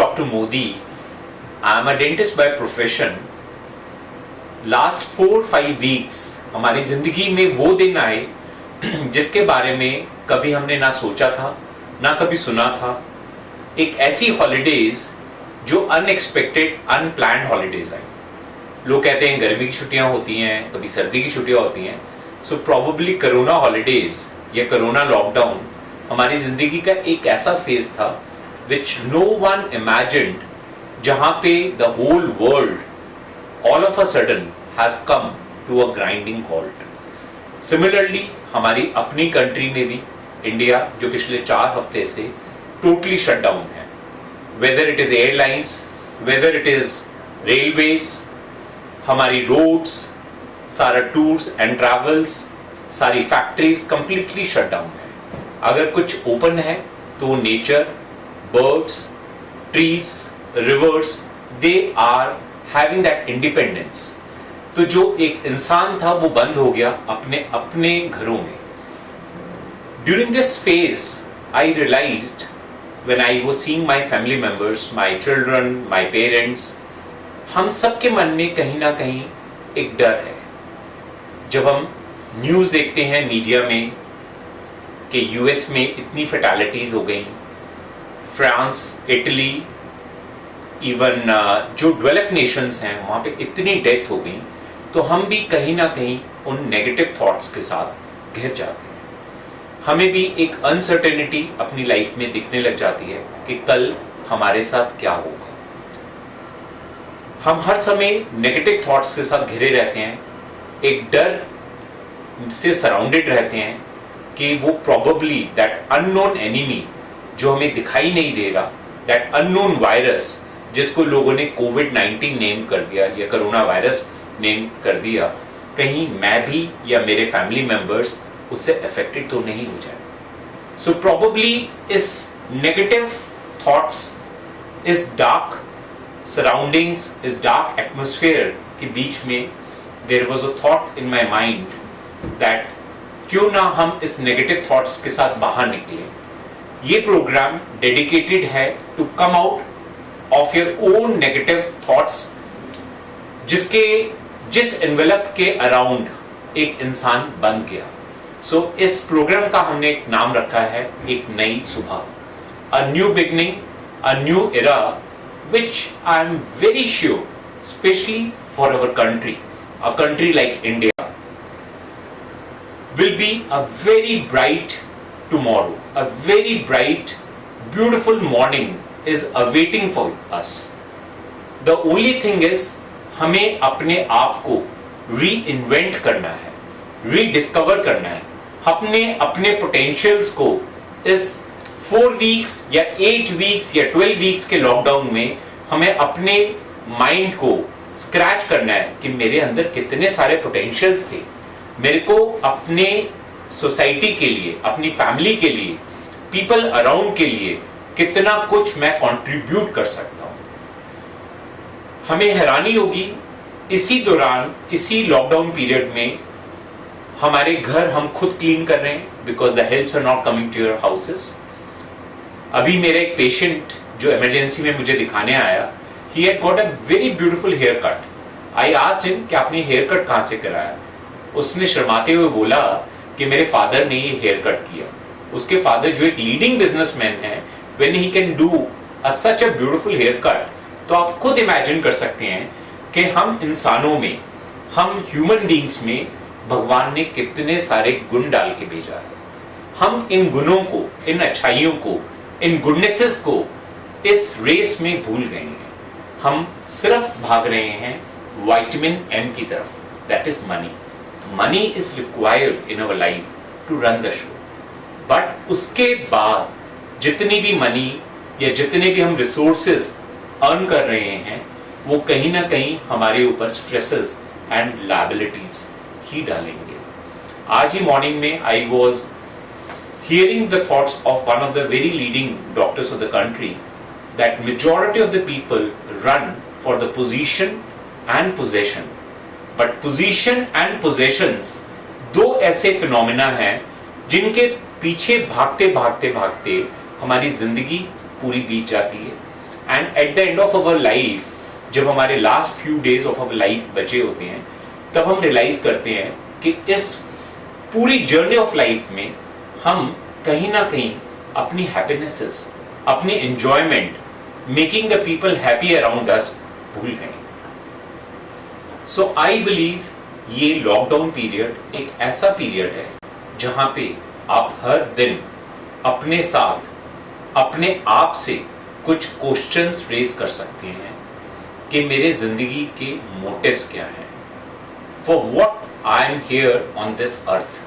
Dr. Modi. I am a dentist by profession. Last 4-5 weeks हमारी जिंदगी में वो दिन आए जिसके बारे में कभी हमने ना सोचा था, ना कभी सुना था. एक ऐसी हॉलीडेज जो अनएक्सपेक्टेड, अनप्लान्ड हॉलीडेज आई. लोग कहते हैं गर्मी की छुट्टियां होती हैं, कभी सर्दी की छुट्टियां होती हैं. सो प्रोबेबली कोरोना हॉलीडेज या कोरोना लॉकडाउन हमारी जिंदगी का एक ऐसा फेज था विच नो वन इमेजिन्ड, जहां पे the whole world all of a sudden has come to a grinding halt. Similarly हमारी अपनी कंट्री में भी, इंडिया, जो पिछले 4 हफ्ते से टोटली शट डाउन है. Whether it is airlines, whether it is railways, हमारी रोड्स, सारा टूर्स एंड ट्रैवल्स, सारी फैक्ट्रीज कंप्लीटली शट डाउन है. अगर कुछ ओपन है तो nature, birds, trees, rivers, they are having that independence. तो जो एक इंसान था वो बंद हो गया अपने अपने घरों में. During this phase I realized when I was seeing my family members, my children, my parents, हम सबके मन में कहीं ना कहीं एक डर है. जब हम न्यूज़ देखते हैं मीडिया में कि यूएस में इतनी फैटालिटीज हो गई, फ्रांस, इटली, इवन जो डेवलप नेशंस हैं वहाँ पे इतनी डेथ हो गई, तो हम भी कहीं ना कहीं उन नेगेटिव थॉट्स के साथ घिर जाते हैं. हमें भी एक अनसर्टेनिटी अपनी लाइफ में दिखने लग जाती है कि कल हमारे साथ क्या होगा. हम हर समय नेगेटिव थॉट्स के साथ घिरे रहते हैं, एक डर से सराउंडेड रहते हैं कि वो प्रोबेबली दैट अननोन एनिमी जो हमें दिखाई नहीं देगा, दैट अननोन वायरस जिसको लोगों ने कोविड-19 नेम कर दिया या कोरोना वायरस नेम कर दिया, कहीं मैं भी या मेरे फैमिली मेंबर्स उससे अफेक्टेड तो नहीं हो जाए. सो प्रोबेबली इस नेगेटिव थॉट्स, इस डार्क सराउंडिंग्स, इस डार्क एटमॉस्फेयर के बीच में there was a thought in my mind that क्यों ना हम इस नेगेटिव थॉट्स के साथ बाहर निकलें. ये प्रोग्राम डेडिकेटेड है to come out of your own negative thoughts, जिस एनवेलप के अराउंड एक इंसान बन गया. सो इस प्रोग्राम का हमने एक नाम रखा है, एक नई सुबह, a new beginning, a new era, which I am very sure, especially for our country, a country like India, will be a very bright tomorrow. A very bright, beautiful morning is awaiting for us. The only thing is, हमें अपने आप को reinvent करना है, rediscover करना है, अपने potentials को इस 4 वीक्स या 8 वीक्स या 12 वीक्स के लॉकडाउन में हमें अपने माइंड को स्क्रैच करना है कि मेरे अंदर कितने सारे पोटेंशियल्स थे, मेरे को अपने सोसाइटी के लिए, अपनी फैमिली के लिए, पीपल अराउंड के लिए कितना कुछ मैं कंट्रीब्यूट कर सकता हूं. हमें हैरानी होगी इसी दौरान, इसी लॉकडाउन पीरियड में हमारे घर हम खुद क्लीन कर रहे हैं because the helps are not coming to your houses. अभी मेरा एक पेशेंट जो इमरजेंसी में मुझे दिखाने आया, he had got a very beautiful haircut. I asked him कि आपने हेयर कट कहाँ से कराया. उसने शर्माते हुए बोला कि मेरे फादर ने ये हेयर कट किया. उसके फादर जो एक लीडिंग बिजनेसमैन है, when he can do such a beautiful haircut, तो आप खुद इमेजिन कर सकते हैं कि हम इंसानों में, हम ह्यूमन बींग्स में भगवान ने कितने सारे गुण डाल के भेजा है. हम इन गुणों को, इन अच्छाइयों को, इन गुडनेसेस को इस रेस में भूल गए हैं. हम सिर्फ भाग रहे हैं विटामिन एम की तरफ, that is money. Money is required in our life to run the show. But उसके बाद जितनी भी मनी या जितने भी हम रिसोर्सेज अर्न कर रहे हैं, वो कहीं ना कहीं हमारे ऊपर स्ट्रेसेस एंड लायबिलिटीज ही डालेंगे. आज ही मॉर्निंग में I was hearing the thoughts of one of the very leading doctors of the country that majority of the people run for the position and possession, but position and possessions दो ऐसे phenomena हैं जिनके पीछे भागते भागते भागते हमारी जिंदगी पूरी बीत जाती है. And at the end of our life, जब हमारे last few days of our life बचे होते हैं, तब हम रियलाइज करते हैं कि इस पूरी जर्नी ऑफ लाइफ में हम कहीं ना कहीं अपनी हैप्पीनेसेस, अपनी enjoyment, making the people happy around us भूल गए. सो आई बिलीव ये लॉकडाउन पीरियड एक ऐसा पीरियड है जहां पे आप हर दिन अपने साथ, अपने आप से कुछ क्वेश्चंस रेज कर सकते हैं कि मेरे जिंदगी के मोटिव्स क्या हैं, for what I am here on this earth.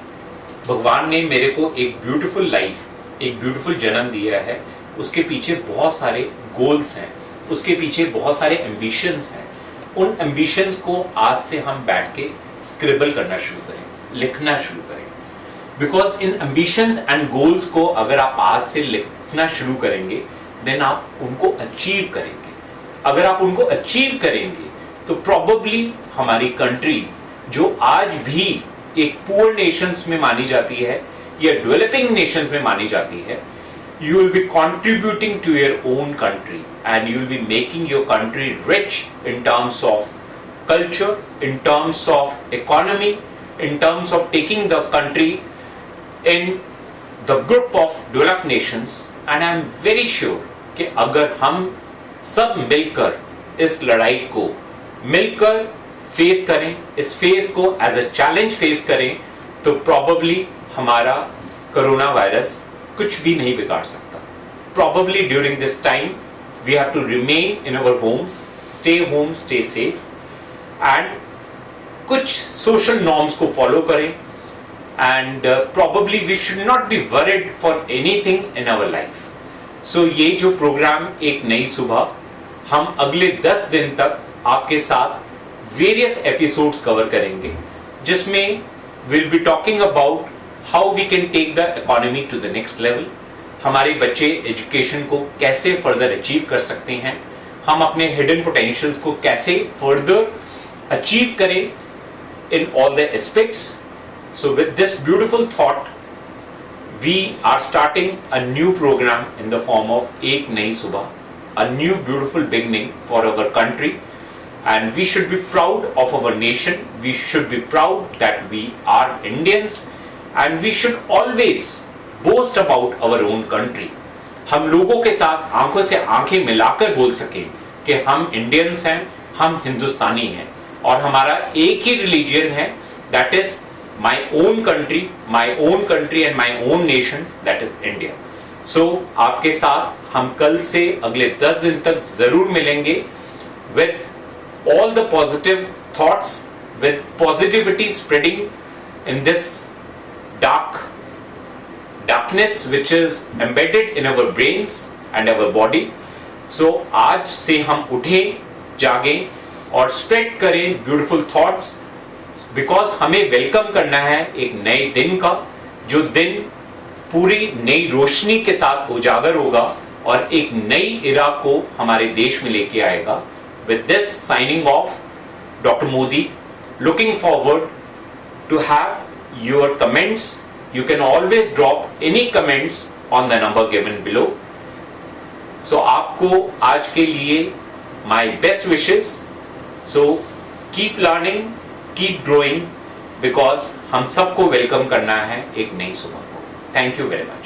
भगवान ने मेरे को एक ब्यूटीफुल लाइफ, एक ब्यूटीफुल जन्म दिया है. उसके पीछे बहुत सारे गोल्स हैं, उसके पीछे बहुत सारे एम्बिशंस हैं. उन एम्बिशंस को आज से हम बैठ के स्क्रिबल करना शुरू करें, लिखना शुरू करें. Because in ambitions and goals को अगर आप आज से लिखना शुरू करेंगे, देन आप उनको अचीव करेंगे. अगर आप उनको अचीव करेंगे तो प्रॉबेबली हमारी कंट्री, जो आज भी एक पुअर नेशंस में मानी जाती है या डेवलपिंग नेशंस में मानी जाती है, you will be contributing to your own country and you will be making your country rich in terms of culture, in terms of economy, in terms of taking the country in the group of developed nations. And I am very sure कि अगर हम सब मिलकर इस लड़ाई को मिलकर face करें, इस फेस को एज अ चैलेंज फेस करें, तो प्रॉबेबली हमारा कोरोना वायरस कुछ भी नहीं बिगाड़ सकता. Probably during this time we have to remain in our homes, stay home, stay safe, and कुछ social norms को follow करें, and probably we should not be worried for anything in our life. So ये जो programme एक नई सुबह, हम अगले 10 दिन तक आपके साथ वेरियस एपिसोड्स कवर करेंगे, जिसमें we'll be talking about how we can take the economy to the next level. हमारे बच्चे एजुकेशन को कैसे फर्दर अचीव कर सकते हैं, हम अपने हिडन पोटेंशियल्स को कैसे फर्दर अचीव करें in all the aspects. So with this beautiful thought, we are starting a new program in the form of Ek Nayi Subah, a new beautiful beginning for our country. And we should be proud of our nation. We should be proud that we are Indians. And we should always boast about our own country. हम लोगों के साथ आंखों से आंखें मिलाकर बोल सके कि हम इंडियंस हैं, हम हिंदुस्तानी हैं, और हमारा एक ही रिलीजन है, that is my own country and my own nation, that is India. So आपके साथ हम कल से अगले 10 दिन तक जरूर मिलेंगे with all the positive thoughts, with positivity spreading in this darkness which is embedded in our brains and our body. So आज से हम उठें, जागें और स्प्रेड करें ब्यूटीफुल थॉट्स, बिकॉज हमें वेलकम करना है एक नए दिन का, जो दिन पूरी नई रोशनी के साथ उजागर होगा और एक नई इरा को हमारे देश में लेके आएगा. With this, signing off, Dr. Modi, looking forward to have your comments. You can always drop any comments on the number given below. So आपको आज के लिए my best wishes. So keep learning, keep growing, because हम सबको welcome करना है एक नई सुबह को. Thank you very much.